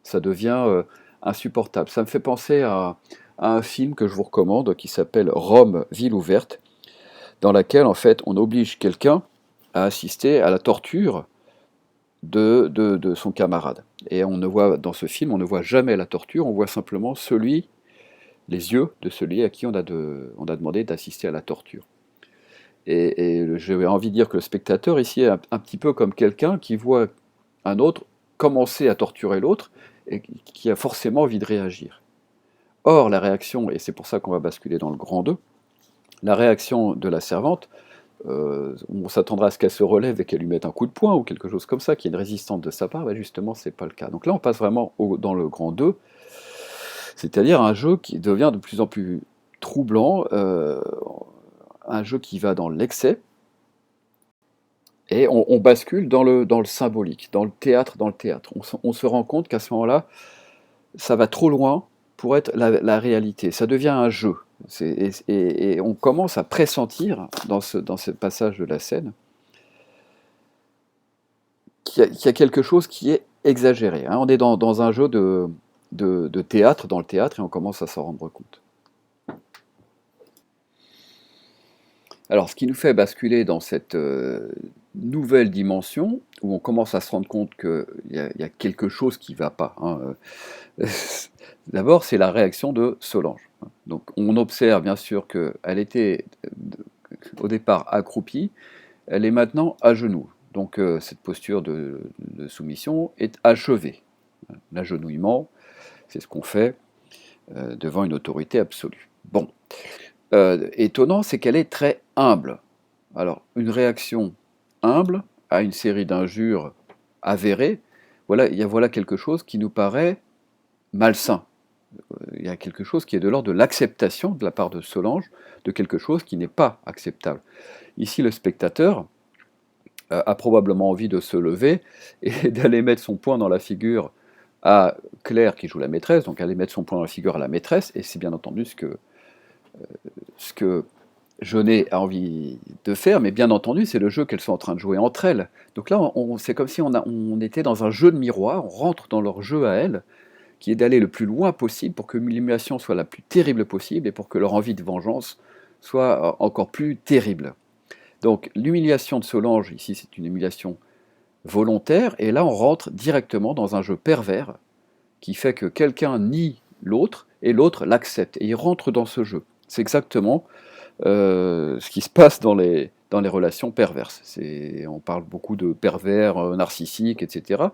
Speaker 1: Ça devient insupportable. Ça me fait penser à un film que je vous recommande qui s'appelle Rome, ville ouverte, dans laquelle en fait on oblige quelqu'un à assister à la torture de son camarade. Et dans ce film, on ne voit jamais la torture, on voit simplement les yeux de celui à qui on a demandé d'assister à la torture. Et j'ai envie de dire que le spectateur ici est un petit peu comme quelqu'un qui voit un autre commencer à torturer l'autre et qui a forcément envie de réagir. Or, la réaction, et c'est pour ça qu'on va basculer dans le grand 2, la réaction de la servante, on s'attendra à ce qu'elle se relève et qu'elle lui mette un coup de poing ou quelque chose comme ça, qu'il y ait une résistance de sa part, ben justement, c'est pas le cas. Donc là, on passe vraiment dans le grand 2, c'est-à-dire un jeu qui devient de plus en plus troublant, un jeu qui va dans l'excès, et on bascule dans le symbolique, dans le théâtre. On se rend compte qu'à ce moment-là, ça va trop loin pour être la réalité. Ça devient un jeu. Et on commence à pressentir, dans ce passage de la scène, qu'il y a quelque chose qui est exagéré. On est dans un jeu de théâtre, dans le théâtre, et on commence à s'en rendre compte. Alors, ce qui nous fait basculer dans cette nouvelle dimension, où on commence à se rendre compte qu'il y a quelque chose qui ne va pas. D'abord, c'est la réaction de Solange. Donc, on observe bien sûr qu'elle était au départ accroupie, elle est maintenant à genoux. Donc, cette posture de soumission est achevée. L'agenouillement, c'est ce qu'on fait devant une autorité absolue. Bon. Étonnant, c'est qu'elle est très humble. Alors, une réaction humble à une série d'injures avérées, voilà quelque chose qui nous paraît malsain. il y a quelque chose qui est de l'ordre de l'acceptation de la part de Solange de quelque chose qui n'est pas acceptable. Ici, le spectateur a probablement envie de se lever et d'aller mettre son poing dans la figure à Claire qui joue la maîtresse, donc aller mettre son poing dans la figure à la maîtresse, et c'est bien entendu ce que Jeunet a envie de faire, mais bien entendu, c'est le jeu qu'elles sont en train de jouer entre elles. Donc là, c'est comme si on était dans un jeu de miroir, on rentre dans leur jeu à elles, qui est d'aller le plus loin possible pour que l'humiliation soit la plus terrible possible et pour que leur envie de vengeance soit encore plus terrible. Donc l'humiliation de Solange, ici, c'est une humiliation volontaire, et là, on rentre directement dans un jeu pervers qui fait que quelqu'un nie l'autre et l'autre l'accepte, et il rentre dans ce jeu. C'est exactement ce qui se passe dans les relations perverses. On parle beaucoup de pervers narcissiques, etc.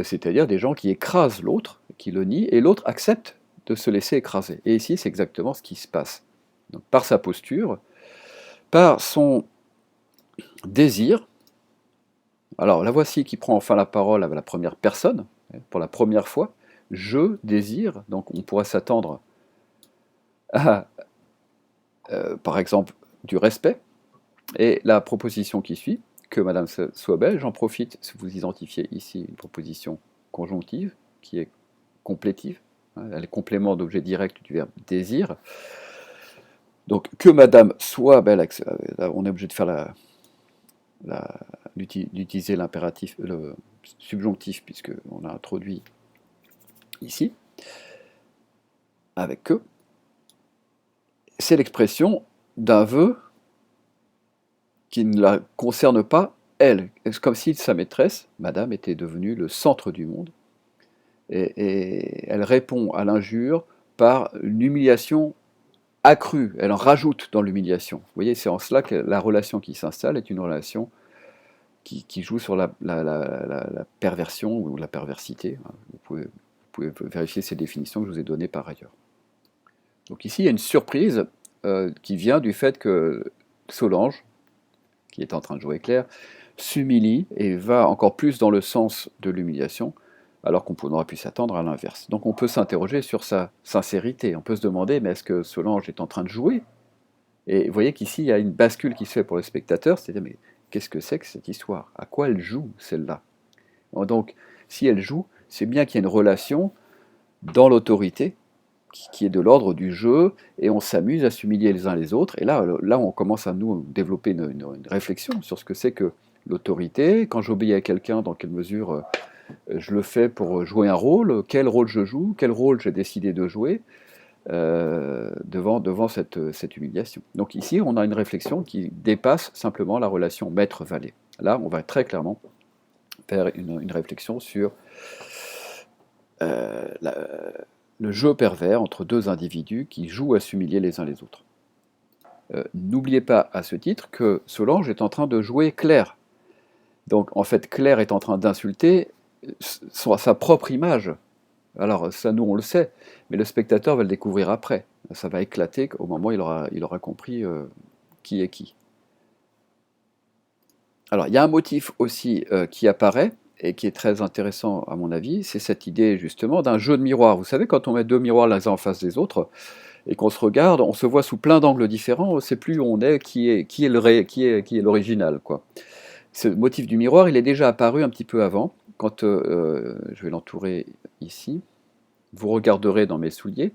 Speaker 1: C'est-à-dire des gens qui écrasent l'autre, qui le nient, et l'autre accepte de se laisser écraser. Et ici, c'est exactement ce qui se passe. Donc, par sa posture, par son désir. Alors, la voici qui prend enfin la parole à la première personne, pour la première fois. Je désire, donc on pourrait s'attendre à, par exemple, du respect. Et la proposition qui suit, que Madame soit belle, j'en profite, si vous identifiez ici une proposition conjonctive, qui est complétive, elle est complément d'objet direct du verbe désir. Donc, que Madame soit belle, on est obligé de faire d'utiliser l'impératif, le subjonctif, puisqu'on a introduit ici, avec que. C'est l'expression d'un vœu qui ne la concerne pas elle. C'est comme si sa maîtresse, Madame, était devenue le centre du monde. Et elle répond à l'injure par une humiliation accrue. Elle en rajoute dans l'humiliation. Vous voyez, c'est en cela que la relation qui s'installe est une relation qui joue sur la perversion ou la perversité. Vous pouvez vérifier ces définitions que je vous ai données par ailleurs. Donc ici, il y a une surprise qui vient du fait que Solange, qui est en train de jouer Claire, s'humilie et va encore plus dans le sens de l'humiliation, alors qu'on aurait pu s'attendre à l'inverse. Donc on peut s'interroger sur sa sincérité, on peut se demander, mais est-ce que Solange est en train de jouer? Et vous voyez qu'ici, il y a une bascule qui se fait pour le spectateur, c'est-à-dire, mais qu'est-ce que c'est que cette histoire? À quoi elle joue, celle-là? Donc, si elle joue, c'est bien qu'il y ait une relation dans l'autorité, qui est de l'ordre du jeu, et on s'amuse à s'humilier les uns les autres, et là on commence à nous développer une réflexion sur ce que c'est que l'autorité, quand j'obéis à quelqu'un, dans quelle mesure je le fais pour jouer un rôle, quel rôle je joue, quel rôle j'ai décidé de jouer devant cette humiliation. Donc ici, on a une réflexion qui dépasse simplement la relation maître-valet. Là, on va très clairement faire une réflexion sur le jeu pervers entre deux individus qui jouent à s'humilier les uns les autres. N'oubliez pas à ce titre que Solange est en train de jouer Claire. Donc en fait, Claire est en train d'insulter sa propre image. Alors ça, nous, on le sait, mais le spectateur va le découvrir après. Ça va éclater au moment où il aura compris qui est qui. Alors, il y a un motif aussi qui apparaît, et qui est très intéressant à mon avis, c'est cette idée justement d'un jeu de miroir. Vous savez, quand on met deux miroirs les uns en face des autres, et qu'on se regarde, on se voit sous plein d'angles différents, on ne sait plus où on est, qui est l'original, quoi. Ce motif du miroir, il est déjà apparu un petit peu avant, quand je vais l'entourer ici. Vous regarderez dans mes souliers.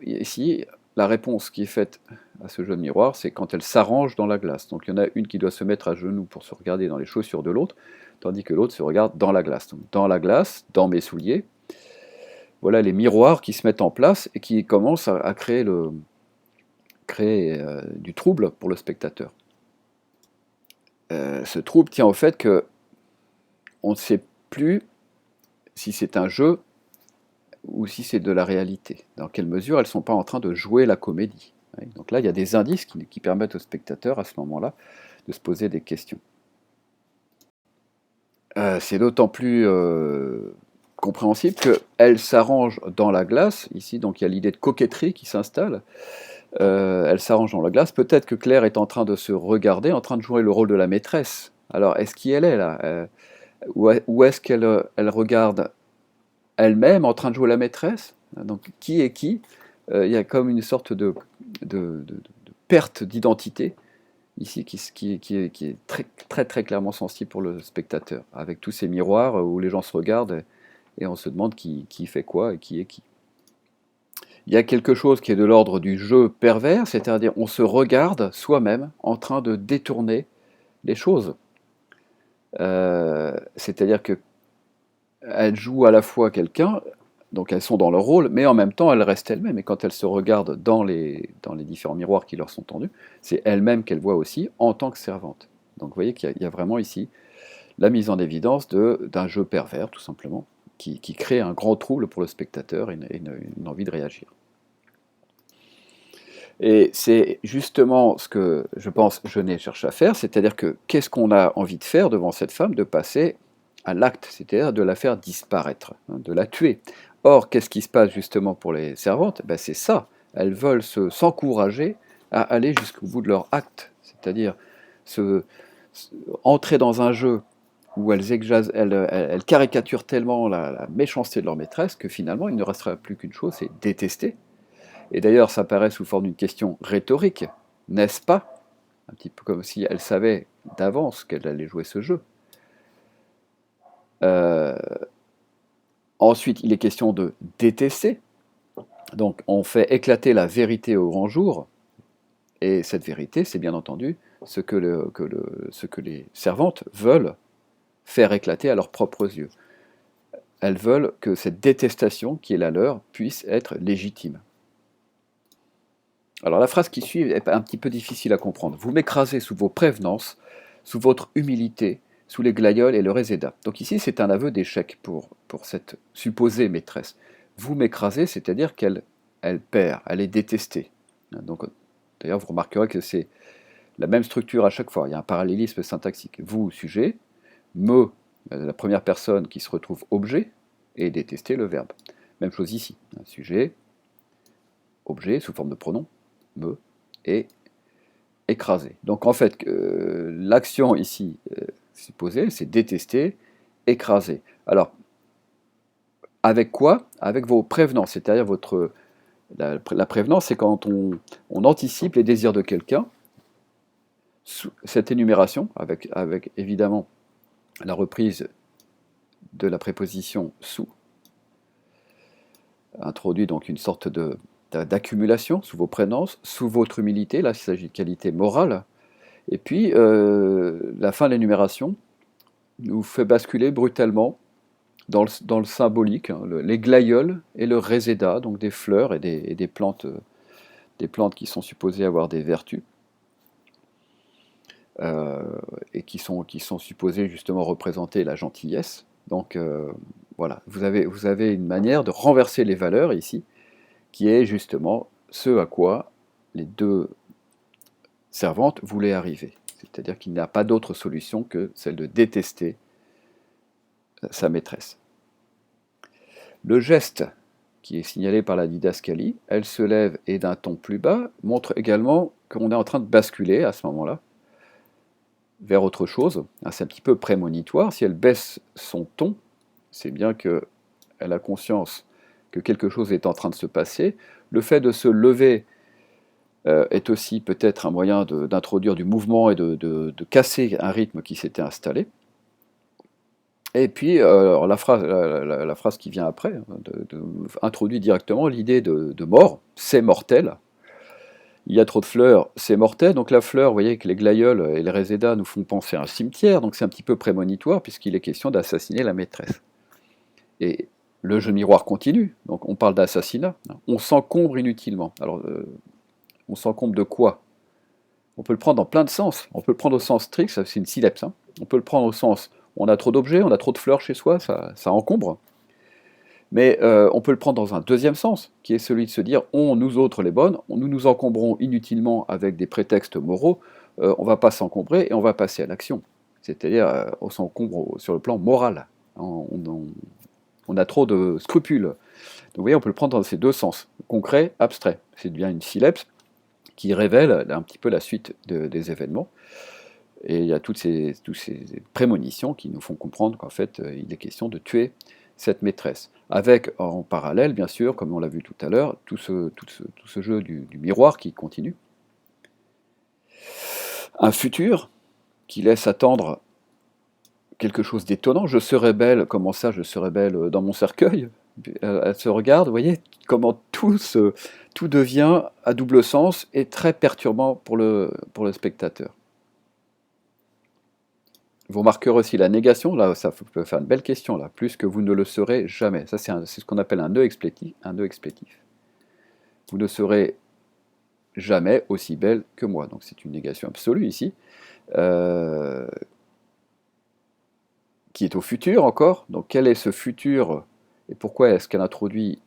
Speaker 1: Ici, la réponse qui est faite à ce jeu de miroir, c'est quand elle s'arrange dans la glace. Donc il y en a une qui doit se mettre à genoux pour se regarder dans les chaussures de l'autre, tandis que l'autre se regarde dans la glace. Donc dans la glace, dans mes souliers, voilà les miroirs qui se mettent en place et qui commencent à créer du trouble pour le spectateur. Ce trouble tient au fait que on ne sait plus si c'est un jeu ou si c'est de la réalité. Dans quelle mesure elles ne sont pas en train de jouer la comédie. Donc là, il y a des indices qui permettent au spectateur, à ce moment-là, de se poser des questions. C'est d'autant plus compréhensible qu'elle s'arrange dans la glace, ici, donc il y a l'idée de coquetterie qui s'installe. Elle s'arrange dans la glace. Peut-être que Claire est en train de se regarder, en train de jouer le rôle de la maîtresse. Alors, est-ce qui elle est là ou est-ce qu'elle regarde elle-même en train de jouer la maîtresse. Donc qui est qui? Il y a comme une sorte de perte d'identité ici qui est très, très, très clairement sensible pour le spectateur, avec tous ces miroirs où les gens se regardent et on se demande qui fait quoi et qui est qui. Il y a quelque chose qui est de l'ordre du jeu pervers, c'est-à-dire on se regarde soi-même en train de détourner les choses. C'est-à-dire que elles jouent à la fois quelqu'un, donc elles sont dans leur rôle, mais en même temps elles restent elles-mêmes. Et quand elles se regardent dans les différents miroirs qui leur sont tendus, c'est elles-mêmes qu'elles voient aussi en tant que servantes. Donc vous voyez qu'il y a vraiment ici la mise en évidence d'un jeu pervers, tout simplement, qui crée un grand trouble pour le spectateur et une envie de réagir. Et c'est justement ce que je pense Jeunet cherche à faire, c'est-à-dire que qu'est-ce qu'on a envie de faire devant cette femme? De passer à l'acte, c'est-à-dire de la faire disparaître, hein, de la tuer. Or, qu'est-ce qui se passe justement pour les servantes? Ben, c'est ça, elles veulent s'encourager à aller jusqu'au bout de leur acte, c'est-à-dire se, entrer dans un jeu où elles caricaturent tellement la méchanceté de leur maîtresse que finalement il ne restera plus qu'une chose, c'est détester. Et d'ailleurs, ça paraît sous forme d'une question rhétorique, n'est-ce pas? Un petit peu comme si elle savait d'avance qu'elle allait jouer ce jeu. Euh, Ensuite, il est question de détester. Donc, on fait éclater la vérité au grand jour. Et cette vérité, c'est bien entendu ce que les servantes veulent faire éclater à leurs propres yeux. Elles veulent que cette détestation qui est la leur puisse être légitime. Alors la phrase qui suit est un petit peu difficile à comprendre. Vous m'écrasez sous vos prévenances, sous votre humilité, sous les glaïeuls et le réséda. Donc ici, c'est un aveu d'échec pour cette supposée maîtresse. Vous m'écrasez, c'est-à-dire qu'elle perd, elle est détestée. Donc, d'ailleurs, vous remarquerez que c'est la même structure à chaque fois. Il y a un parallélisme syntaxique. Vous, sujet, me, la première personne qui se retrouve objet, et détester le verbe. Même chose ici. Un sujet, objet sous forme de pronom, me, et écraser. Donc en fait, l'action ici supposée, c'est détester, écraser. Alors, avec quoi? Avec vos prévenances, c'est-à-dire la prévenance, c'est quand on anticipe les désirs de quelqu'un. Cette énumération, avec évidemment la reprise de la préposition sous, introduit donc une sorte d'accumulation sous vos prévenances, sous votre humilité, là il s'agit de qualité morale, et puis la fin de l'énumération nous fait basculer brutalement dans le symbolique, hein, les glaïeuls et le réséda, donc des fleurs et des plantes qui sont supposées avoir des vertus, et qui sont supposées justement représenter la gentillesse. Donc voilà, vous avez une manière de renverser les valeurs ici, qui est justement ce à quoi les deux servantes voulaient arriver. C'est-à-dire qu'il n'y a pas d'autre solution que celle de détester sa maîtresse. Le geste qui est signalé par la didascalie, elle se lève et d'un ton plus bas, montre également qu'on est en train de basculer à ce moment-là vers autre chose. C'est un petit peu prémonitoire. Si elle baisse son ton, c'est bien qu'elle a conscience que quelque chose est en train de se passer. Le fait de se lever est aussi peut-être un moyen d'introduire du mouvement et de casser un rythme qui s'était installé. Et puis, la phrase qui vient après introduit directement l'idée de mort, c'est mortel. Il y a trop de fleurs, c'est mortel. Donc la fleur, vous voyez que les glaïeuls et les résédas nous font penser à un cimetière, donc c'est un petit peu prémonitoire puisqu'il est question d'assassiner la maîtresse. Et le jeu miroir continue, donc on parle d'assassinat. On s'encombre inutilement. Alors, on s'encombre de quoi? On peut le prendre dans plein de sens. On peut le prendre au sens strict, ça c'est une sileps. Hein. On peut le prendre au sens, on a trop d'objets, on a trop de fleurs chez soi, ça encombre. Mais on peut le prendre dans un deuxième sens, qui est celui de se dire, nous autres les bonnes, nous nous encombrons inutilement avec des prétextes moraux, on ne va pas s'encombrer et on va passer à l'action. C'est-à-dire, on s'encombre sur le plan moral. On a trop de scrupules. Donc vous voyez, on peut le prendre dans ces deux sens, concret, abstrait. C'est bien une sileps qui révèle un petit peu la suite des événements. Et il y a toutes ces prémonitions qui nous font comprendre qu'en fait, il est question de tuer cette maîtresse. Avec en parallèle, bien sûr, comme on l'a vu tout à l'heure, tout ce jeu du miroir qui continue. Un futur qui laisse attendre quelque chose d'étonnant. Je serais belle, comment ça, je serais belle dans mon cercueil? Elle se regarde, vous voyez comment tout devient à double sens et très perturbant pour le spectateur. Vous remarquerez aussi la négation, là ça peut faire une belle question, là, plus que vous ne le serez jamais. Ça c'est ce qu'on appelle un nœud explétif, un nœud explétif. Vous ne serez jamais aussi belle que moi. Donc c'est une négation absolue ici, euh, qui est au futur encore. Donc quel est ce futur et pourquoi est-ce qu'elle introduit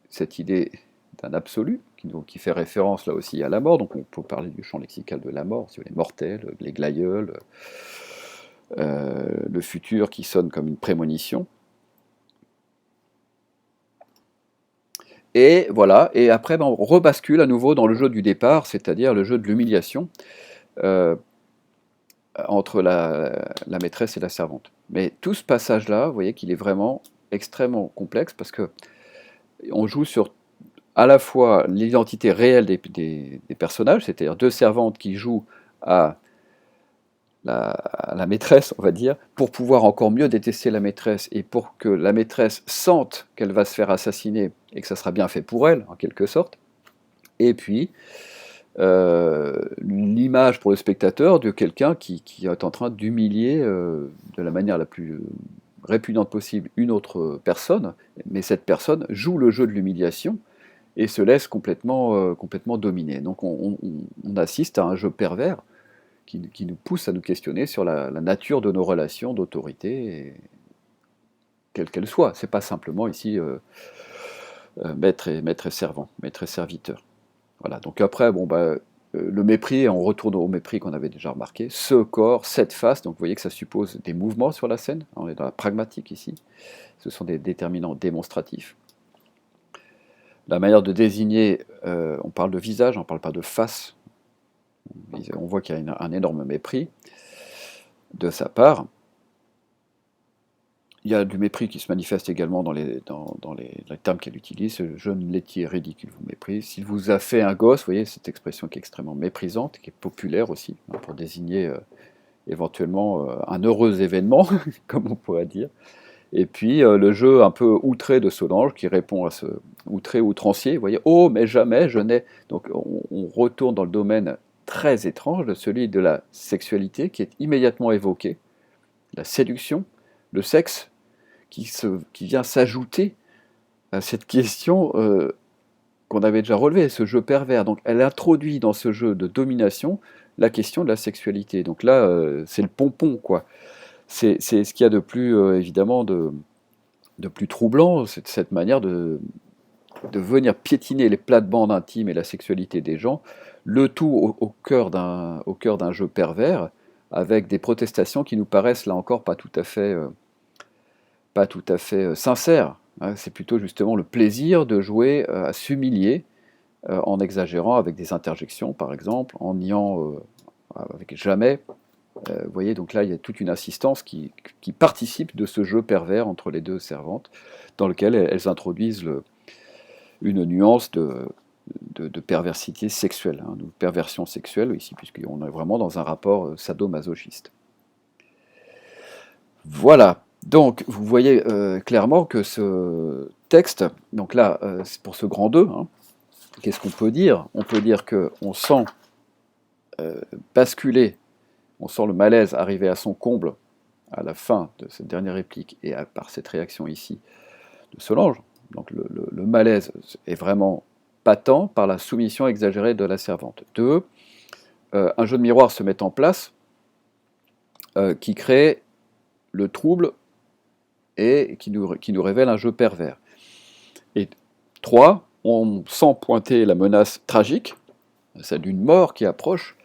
Speaker 1: cette idée d'un absolu, qui fait référence là aussi à la mort, donc on peut parler du champ lexical de la mort, si vous voulez, mortel, les glaïeuls, le futur qui sonne comme une prémonition. Et voilà, et après on rebascule à nouveau dans le jeu du départ, c'est-à-dire le jeu de l'humiliation euh, entre la maîtresse et la servante. Mais tout ce passage-là, vous voyez qu'il est vraiment extrêmement complexe parce que on joue sur à la fois l'identité réelle des personnages, c'est-à-dire deux servantes qui jouent à la maîtresse, on va dire, pour pouvoir encore mieux détester la maîtresse et pour que la maîtresse sente qu'elle va se faire assassiner et que ça sera bien fait pour elle, en quelque sorte. Et puis, l'image pour le spectateur de quelqu'un qui est en train d'humilier de la manière la plus répugnante possible une autre personne, mais cette personne joue le jeu de l'humiliation et se laisse complètement dominer. Donc on assiste à un jeu pervers qui nous pousse à nous questionner sur la nature de nos relations d'autorité, quelle qu'elle soit. C'est pas simplement ici maître et servant, maître et serviteur. Voilà. Donc après, bon bah le mépris, on retourne au mépris qu'on avait déjà remarqué. Ce corps, cette face, donc vous voyez que ça suppose des mouvements sur la scène. On est dans la pragmatique ici. Ce sont des déterminants démonstratifs. La manière de désigner, on parle de visage, on ne parle pas de face. On voit qu'il y a un énorme mépris de sa part. Il y a du mépris qui se manifeste également dans les termes qu'elle utilise. Jeune laitier ridicule vous méprise. S'il vous a fait un gosse, vous voyez cette expression qui est extrêmement méprisante, qui est populaire aussi, hein, pour désigner éventuellement un heureux événement, comme on pourrait dire. Et puis le jeu un peu outré de Solange qui répond à ce outré outrancier. Vous voyez, oh, mais jamais je n'ai. Donc on retourne dans le domaine très étrange de celui de la sexualité qui est immédiatement évoqué, la séduction, le sexe qui vient s'ajouter à cette question qu'on avait déjà relevée, ce jeu pervers. Donc elle introduit dans ce jeu de domination la question de la sexualité. Donc là, c'est le pompon, quoi. C'est ce qu'il y a de plus, évidemment, de plus troublant, c'est cette manière de venir piétiner les plates-bandes intimes et la sexualité des gens, le tout au cœur d'un jeu pervers, avec des protestations qui nous paraissent, là encore, pas tout à fait sincères. Hein. C'est plutôt justement le plaisir de jouer à s'humilier en exagérant avec des interjections, par exemple, en niant avec jamais. Vous voyez, donc là, il y a toute une insistance qui participe de ce jeu pervers entre les deux servantes, dans lequel elles introduisent une nuance de perversité sexuelle, hein, de perversion sexuelle ici, puisqu'on est vraiment dans un rapport sadomasochiste. Voilà, donc vous voyez clairement que ce texte, donc là, c'est pour ce grand 2, hein, qu'est-ce qu'on peut dire? On peut dire qu'on sent basculer, on sent le malaise arriver à son comble à la fin de cette dernière réplique et par cette réaction ici de Solange. Donc le malaise est vraiment patent par la soumission exagérée de la servante. 2, un jeu de miroir se met en place qui crée le trouble et qui nous révèle un jeu pervers. Et 3, on sent pointer la menace tragique, celle d'une mort qui approche,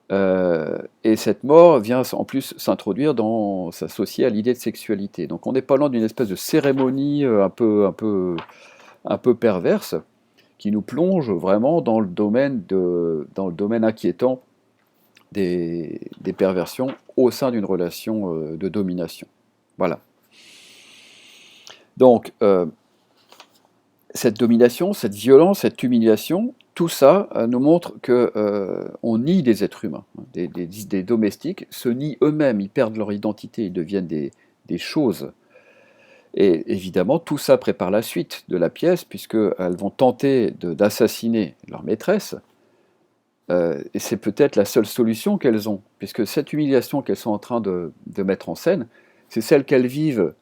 Speaker 1: et cette mort vient en plus s'associer à l'idée de sexualité. Donc on n'est pas loin d'une espèce de cérémonie un peu perverse, qui nous plonge vraiment dans le domaine inquiétant des perversions au sein d'une relation de domination. Voilà. Donc, cette domination, cette violence, cette humiliation, tout ça nous montre qu'on nie des êtres humains. Des domestiques se nient eux-mêmes, ils perdent leur identité, ils deviennent des choses. Et évidemment, tout ça prépare la suite de la pièce, puisqu'elles vont tenter d'assassiner leur maîtresse, et c'est peut-être la seule solution qu'elles ont, puisque cette humiliation qu'elles sont en train de mettre en scène, c'est celle qu'elles vivent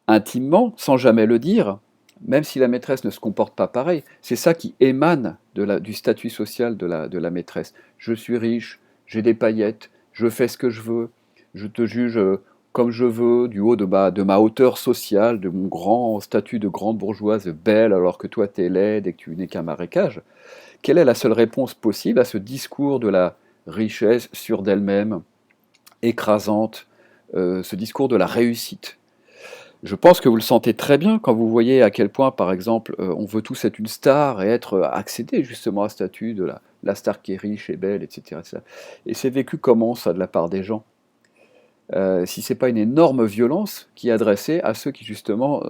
Speaker 1: intimement, sans jamais le dire, même si la maîtresse ne se comporte pas pareil. C'est ça qui émane du statut social de la maîtresse. Je suis riche, j'ai des paillettes, je fais ce que je veux, je te juge comme je veux, du haut de ma hauteur sociale, de mon grand statut de grande bourgeoise belle, alors que toi t'es laide et que tu n'es qu'un marécage. Quelle est la seule réponse possible à ce discours de la richesse sûre d'elle-même, écrasante, ce discours de la réussite? Je pense que vous le sentez très bien quand vous voyez à quel point, par exemple, on veut tous être une star et accéder justement à ce statut de la star qui est riche et belle, etc. etc. Et c'est vécu comment ça de la part des gens? Si c'est pas une énorme violence qui est adressée à ceux qui justement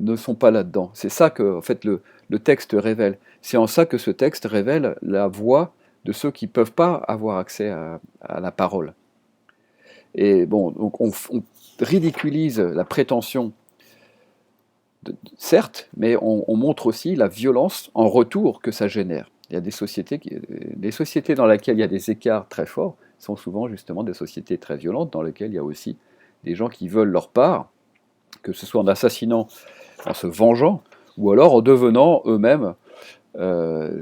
Speaker 1: ne sont pas là-dedans. C'est ça que en fait, le texte révèle. C'est en ça que ce texte révèle la voix de ceux qui ne peuvent pas avoir accès à la parole. Et bon, donc on ridiculise la prétention, certes, mais on montre aussi la violence en retour que ça génère. Il y a des sociétés dans lesquelles il y a des écarts très forts sont souvent justement des sociétés très violentes dans lesquelles il y a aussi des gens qui veulent leur part, que ce soit en assassinant, en se vengeant, ou alors en devenant eux-mêmes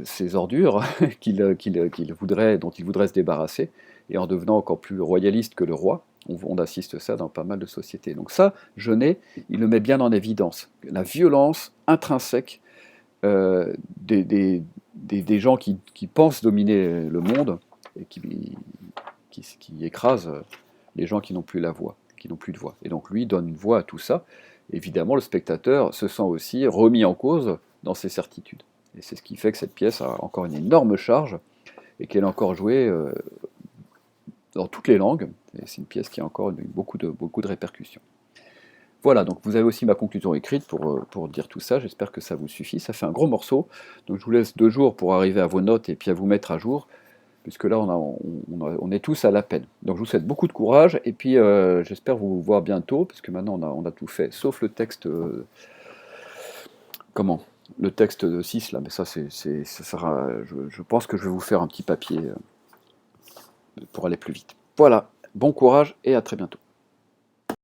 Speaker 1: ces ordures dont ils voudraient se débarrasser, et en devenant encore plus royaliste que le roi. On assiste ça dans pas mal de sociétés. Donc ça, Genet, il le met bien en évidence. La violence intrinsèque des gens qui pensent dominer le monde et qui écrasent les gens qui n'ont plus la voix, qui n'ont plus de voix. Et donc lui donne une voix à tout ça. Évidemment, le spectateur se sent aussi remis en cause dans ses certitudes. Et c'est ce qui fait que cette pièce a encore une énorme charge et qu'elle est encore jouée dans toutes les langues. Et c'est une pièce qui a encore beaucoup de répercussions. Voilà, donc vous avez aussi ma conclusion écrite pour dire tout ça. J'espère que ça vous suffit. Ça fait un gros morceau. Donc je vous laisse 2 jours pour arriver à vos notes et puis à vous mettre à jour, puisque là on est tous à la peine. Donc je vous souhaite beaucoup de courage et puis j'espère vous voir bientôt, puisque maintenant on a tout fait, sauf le texte. Comment le texte de 6 là, mais ça sera. Je pense que je vais vous faire un petit papier pour aller plus vite. Voilà, bon courage et à très bientôt.